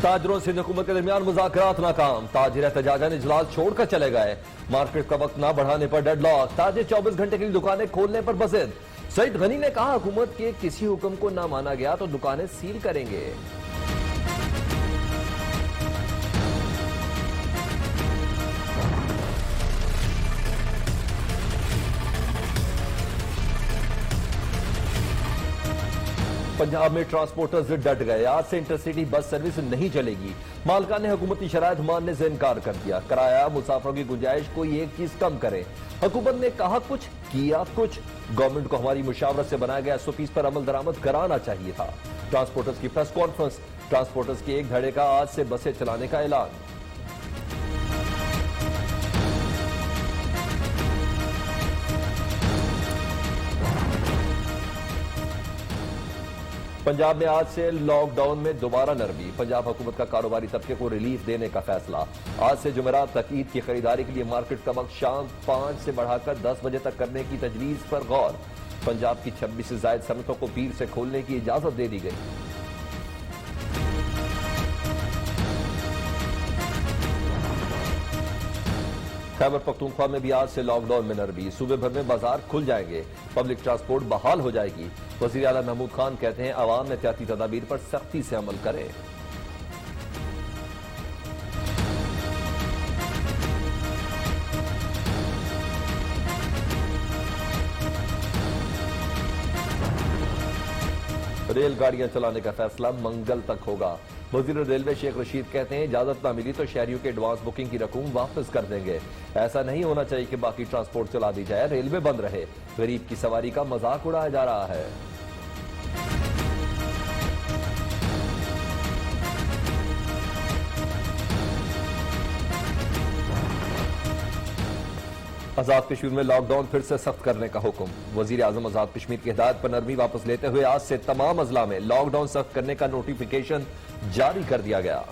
ताजरों से हुकूमत के दरमियान मुज़ाकरात नाकाम। ताजिर एहतजाजन इजलास छोड़कर चले गए। मार्केट का वक्त न बढ़ाने पर डेडलॉक। ताजिर 24 घंटे के लिए दुकानें खोलने पर बज़िद। सईद गनी ने कहा, हुकूमत के किसी हुक्म को न माना गया तो दुकानें सील करेंगे। पंजाब में ट्रांसपोर्टर्स डट गए। आज से इंटरसिटी बस सर्विस नहीं चलेगी। मालका ने हुकूमती शराइत मानने से इनकार कर दिया। कराया मुसाफिरों की गुंजाइश कोई एक चीज कम करे। हुकूमत ने कहा कुछ, किया कुछ। गवर्नमेंट को हमारी मुशावरत से बनाया गया SOPs पर अमल दरामद कराना चाहिए था। ट्रांसपोर्टर्स की प्रेस कॉन्फ्रेंस। ट्रांसपोर्टर्स के एक धड़े का आज से बसें चलाने का ऐलान। पंजाब में आज से लॉकडाउन में दोबारा नरमी। पंजाब हुकूमत का कारोबारी तबके को रिलीफ देने का फैसला। आज से जुमेरात तक ईद की खरीदारी के लिए मार्केट का वक्त शाम 5 से बढ़ाकर 10 बजे तक करने की तजवीज पर गौर। पंजाब की 26 से ज्यादा सनतों को पीर से खोलने की इजाजत दे दी गई। खैबर पख्तूनख्वा में भी आज से लॉकडाउन में नरमी। सूबे भर में बाजार खुल जाएंगे। पब्लिक ट्रांसपोर्ट बहाल हो जाएगी। वज़ीर आला महमूद खान कहते हैं, अवाम एहतियाती तदाबीर पर सख्ती से अमल करें। रेलगाड़ियां चलाने का फैसला मंगल तक होगा। वज़ीर रेलवे शेख रशीद कहते हैं, इजाजत न मिली तो शहरियों के एडवांस बुकिंग की रकूम वापस कर देंगे। ऐसा नहीं होना चाहिए कि बाकी ट्रांसपोर्ट चला दी जाए, रेलवे बंद रहे। गरीब की सवारी का मजाक उड़ाया जा रहा है। आजाद कश्मीर में लॉकडाउन फिर से सख्त करने का हुक्म। वजीर आजम आजाद कश्मीर की हिदायत पर नरमी वापस लेते हुए आज से तमाम अजला में लॉकडाउन सख्त करने का नोटिफिकेशन जारी कर दिया गया।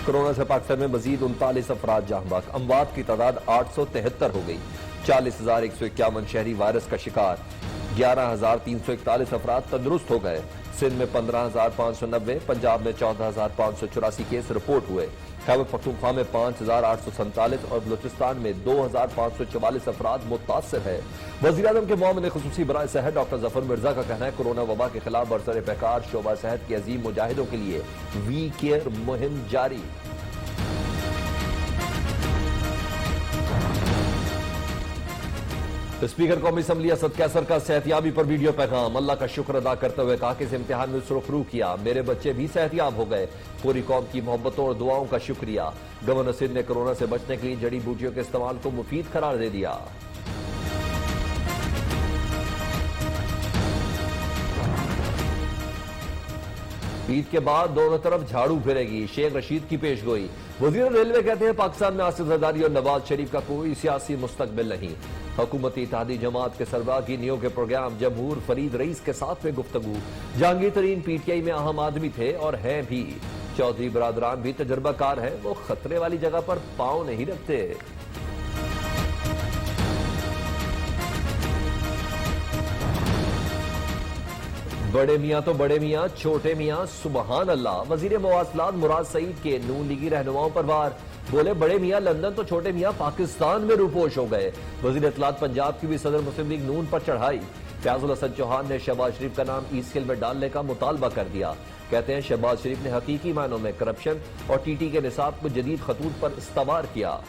कोरोना से पाकिस्तान में मजीद 39 अफराद जहां बहक। अमवात की तादाद 873 हो गई। 40,151 शहरी वायरस का शिकार। 11,341 अफराद तंदुरुस्त हो गए। सिंध में 15,590, पंजाब में 14,584 केस रिपोर्ट हुए। खैबर पख्तूनख्वा में 5,847 और बलूचिस्तान में 2,544 अफराद मुतासर है। वज़ीर आज़म के मुआविन ख़ुसूसी बराए सेहत डॉक्टर जफर मिर्जा का कहना है, कोरोना वबा के खिलाफ बरसर पहकार शोबा सेहत के अजीम मुजाहिदों के लिए वी केयर मुहिम जारी। स्पीकर कौमी असम्बली असद कैसर का सेहतियाबी पर वीडियो पैगाम। अल्लाह का शुक्र अदा करते हुए कहा कि इस इम्तिहान में सुरखरू किया, मेरे बच्चे भी सेहतियाब हो गए। पूरी कौम की मोहब्बतों और दुआओं का शुक्रिया। गवर्नर सिंध ने कोरोना से बचने के लिए जड़ी बूटियों के इस्तेमाल को मुफीद करार दे दिया। ईद के बाद दोनों तरफ झाड़ू फिरेगी, शेख रशीद की पेशगोई। वजीर रेलवे कहते हैं, पाकिस्तान में आसिफ जरदारी और नवाज शरीफ का कोई सियासी मुस्तकबिल नहीं। हुकूमती इत्तेहादी जमात के सरबराह की नियो के प्रोग्राम जमहूर फरीद रईस के साथ में गुफ्तगू। जहांगीर तरीन PTI में अहम आदमी थे और हैं भी। चौधरी बरादरान भी तजर्बाकार है, वो खतरे वाली जगह पर पांव नहीं रखते। बड़े मियां तो बड़े मियां, छोटे मियां सुबहान अल्लाह। वजीर मवासलात मुराद सईद के नून लीगी रहनुमाओं पर वार। बोले, बड़े मियां लंदन तो छोटे मियां पाकिस्तान में रूपोश हो गए। वजीर इत्तलात पंजाब की भी सदर मुस्लिम लीग नून पर चढ़ाई। फयाजुल हसन चौहान ने शहबाज शरीफ का नाम ई-स्केल में डालने का मुतालबा कर दिया। कहते हैं, शहबाज शरीफ ने हकीकी मायनों में करप्शन और TT के निसाब को जदीद खतूत पर इस्तवार किया।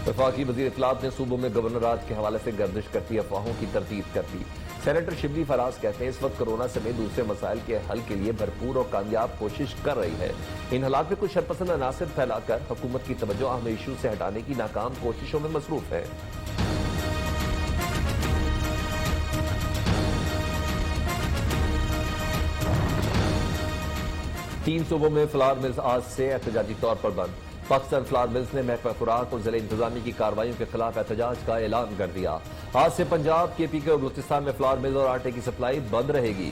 वफाकी वज़ीर इत्तलात ने सूबों में गवर्नर राज के हवाले से गर्दिश करती अफवाहों की तरतीब कर दी। सेनेटर शिबली फराज कहते हैं, इस वक्त कोरोना समेत दूसरे मसाइल के हल के लिए भरपूर और कामयाब कोशिश कर रही है। इन हालात में कुछ शरपसंद अनासिर फैलाकर हुकूमत की तवज्जो अहम इशू से हटाने की नाकाम कोशिशों में मसरूफ है। तीन सूबों में फ्लावर मिल्स आज से एहतजाजी तौर पर बंद। पाकिस्तान फ्लावर मिल्स ने महकमा खुराक और जिले इंतजामी की कार्रवाइयों के खिलाफ एहतजाज का ऐलान कर दिया। आज से पंजाब, KPK और बलूचिस्तान में फ्लावर मिल और आटे की सप्लाई बंद रहेगी।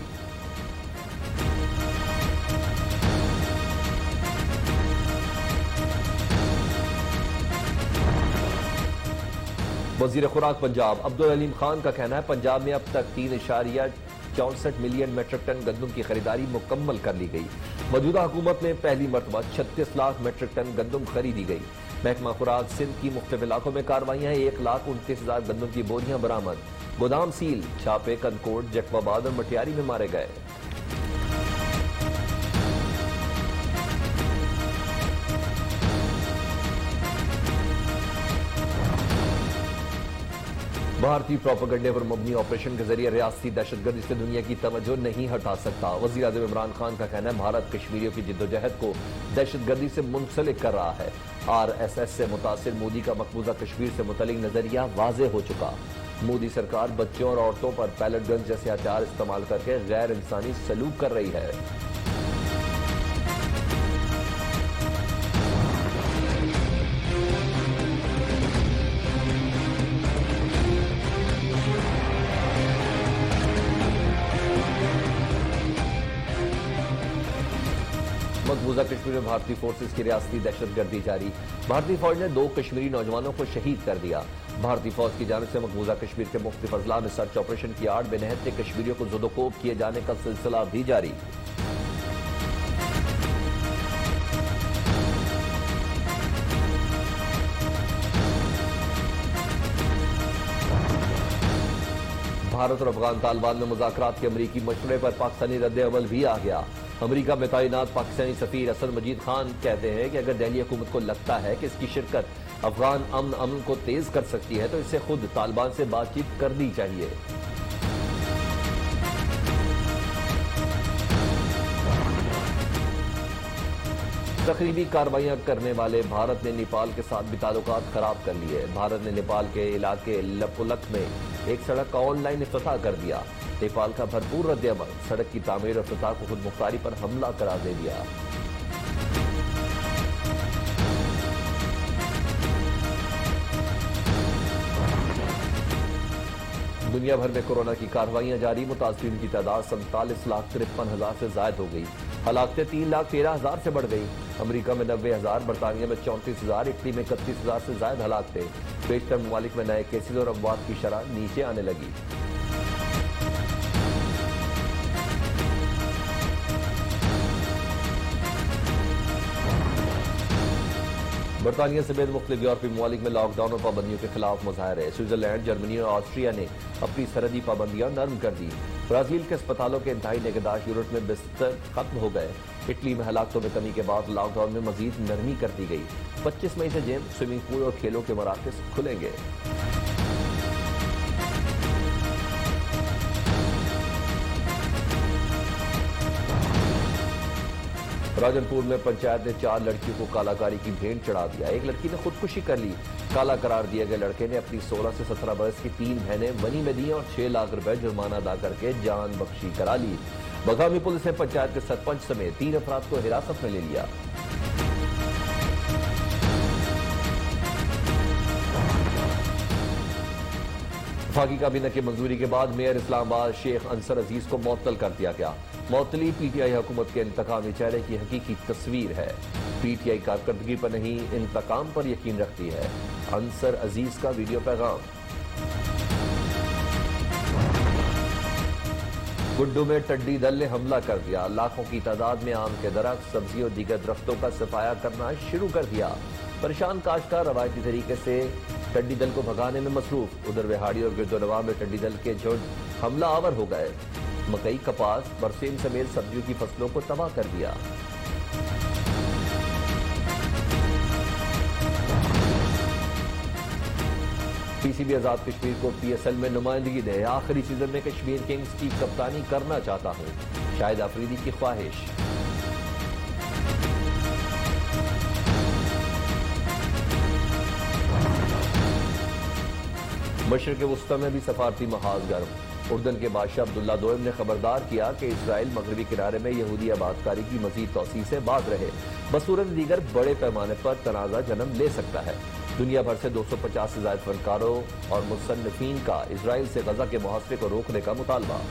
वजीर खुराक पंजाब अब्दुल अलीम खान का कहना है, पंजाब में अब तक 3.64 मिलियन मेट्रिक टन गंदम की खरीदारी मुकम्मल कर ली गई। मौजूदा हुकूमत में पहली मरतबा 36 लाख मेट्रिक टन गंदम खरीदी गई। महकमा खुराक सिंध की मुख्तलिफ इलाकों में कार्रवाइयां, 1,29,000 गंदम की बोरियां बरामद। गोदाम सील, छापे कनकोट, जटवाबाद और मटियारी में मारे गए। भारतीय प्रोपेगेंडे पर मबनी ऑपरेशन के जरिए रियासती दहशतगर्दी से दुनिया की तवज्जो नहीं हटा सकता। वजीर आज़म इमरान खान का कहना है, भारत कश्मीरियों की जिद्दोजहद को दहशतगर्दी से मुंसलिक कर रहा है। RSS से मुतासिर मोदी का मकबूजा कश्मीर से मुतल्लिक नजरिया वाज़ेह हो चुका। मोदी सरकार बच्चों और औरतों पर पैलेट गन जैसे हथियार इस्तेमाल करके गैर इंसानी सलूक कर रही है। मकबूजा कश्मीर में भारतीय फोर्सेज की रियासती दहशतगर्दी जारी। भारतीय फौज ने 2 कश्मीरी नौजवानों को शहीद कर दिया। भारतीय फौज की जानिब से मकबूजा कश्मीर के मुख्तलिफ अजला में सर्च ऑपरेशन की आड़ में निहत्ते कश्मीरियों को ज़ुदोकोब किए जाने का सिलसिला भी जारी। भारत और अफगान तालिबान में मुज़ाकरात के अमरीकी मशवरे पर पाकिस्तानी रद्द अमल भी आ गया। अमरीका में तैनात पाकिस्तानी सफीर असद मजीद खान कहते हैं कि अगर दिल्ली हुकूमत को लगता है कि इसकी शिरकत अफगान अमन को तेज कर सकती है तो इसे खुद तालिबान से बातचीत करनी चाहिए। तकरीबी कार्रवाइयां करने वाले भारत ने नेपाल के साथ भी ताल्लुकात खराब कर लिए। भारत ने नेपाल के इलाके लपुलक में एक सड़क का ऑनलाइन इफ्तिताह कर दिया। नेपाल का भरपूर रद्द-ए-अमल सड़क की तामीर और इफ्तिताह को खुद मुख्तारी पर हमला करार दे दिया। दुनिया भर में कोरोना की कार्रवाइयां जारी। मुतासिरीन की तादाद 47,53,000 से जायद हो गई। हलाकतें 3,13,000 से बढ़ गई। अमरीका में 90,000, बरतानिया में 34,000, इटली में 31,000 से जायद हलाकतें। बेशतर ममालिक में नए केसेज और अमवात की शरह नीचे आने लगी। बरतानिया समेत मुख्तलिफ यूरोपीय ममालिक में लॉकडाउन और पाबंदियों के खिलाफ मुजाहरे। स्विट्जरलैंड, जर्मनी और ऑस्ट्रिया ने अपनी सरहदी पाबंदियां नरम कर दी। ब्राजील के अस्पतालों के इंतहाई निगहदाश्त यूनिट में बिस्तर खत्म हो गए। इटली में हलाकतों में कमी के बाद लॉकडाउन में मजीद नरमी कर दी गई। 25 मई से जिम, स्विमिंग पूल और खेलों के मराकज खुलेंगे। राजनपुर में पंचायत ने 4 लड़कियों को कालाकारी की भेंट चढ़ा दिया। एक लड़की ने खुदकुशी कर ली। काला करार दिए गए लड़के ने अपनी 16 से 17 बरस की 3 बहनें बनी में दी और 6 लाख रुपए जुर्माना अदा करके जान बख्शी करा ली। बगामी पुलिस ने पंचायत के सरपंच समेत 3 अफराद को हिरासत में ले लिया। वफाकी काबीना की मंजूरी के बाद मेयर इस्लामाबाद शेख अंसर अजीज को मुअत्तल कर दिया गया। मुअत्तली PTI हुकूमत के इंतकामी चेहरे की हकीकी तस्वीर है। PTI कारकर्दगी पर नहीं, इंतकाम पर यकीन रखती है। अंसर अजीज का वीडियो पैगाम। गुड्डू में टिड्डी दल ने हमला कर दिया। लाखों की तादाद में आम के दरख्त, सब्जी और दीगर दरख्तों का सफाया करना शुरू कर दिया। परेशान काश्तकार रवायती तरीके से टिड्डी दल को भगाने में मसरूफ। उधर विहाड़ी और गिरदोनवा में टिड्डी दल के झुंड हमला आवर हो गए। मकई, कपास, बरसीम समेत सब्जियों की फसलों को तबाह कर दिया। PCB आजाद कश्मीर को PSL में नुमाइंदगी दे। आखिरी सीजन में कश्मीर किंग्स की कप्तानी करना चाहता हूं, शाहिद आफरीदी की ख्वाहिश। मशरिक़ वस्ता में भी सफारती महाज गर्म। उर्दन के बादशाह अब्दुल्ला दोइम ने खबरदार किया कि इसराइल मगरबी किनारे में यहूदी आबादकारी की मजीद तौसीह से बाज रहे, बसूरत दीगर बड़े पैमाने पर तनाज़ा जन्म ले सकता है। दुनिया भर से 250 से ज्यादा फनकारों और मुसन्निफीन का इसराइल से गजा के मुहासरे को रोकने का मुतालबा।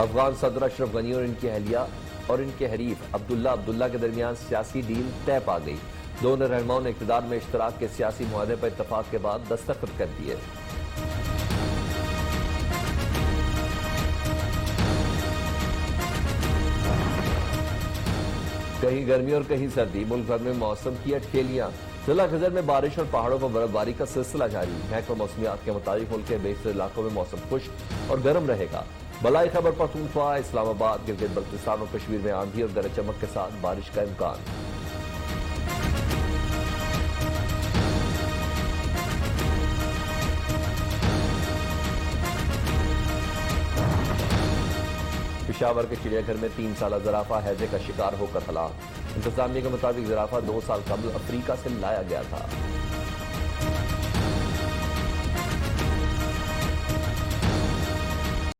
अफगान सदर अशरफ गनी और इनकी अहलिया और इनके हरीफ अब्दुल्ला के दरमियान सियासी डील तय पा गई। दोनों रहनुमाओं ने इक़्तिदार में इश्तराक के सियासी मुआहदे पर इत्तफाक के बाद दस्तखत कर दिए। कहीं गर्मी और कहीं सर्दी, मुल्क भर में मौसम की अटखेलियां। जिला खजर में बारिश और पहाड़ों पर बर्फबारी का सिलसिला जारी। महकमा मौसमियात के मुताबिक मुल्क के बेशतर इलाकों में मौसम खुश्क और गर्म रहेगा। बलाई खैबर पख्तूनख्वा, इस्लामाबाद, गिलगित बल्तिस्तान और कश्मीर में आंधी और गरज चमक के साथ बारिश का इम्कान। पेशावर के चिड़ियाघर में 3 साला ज़राफा हैजे का शिकार होकर हलाक। इंतजामिया के मुताबिक ज़राफा 2 साल कबल अफ्रीका से लाया गया था।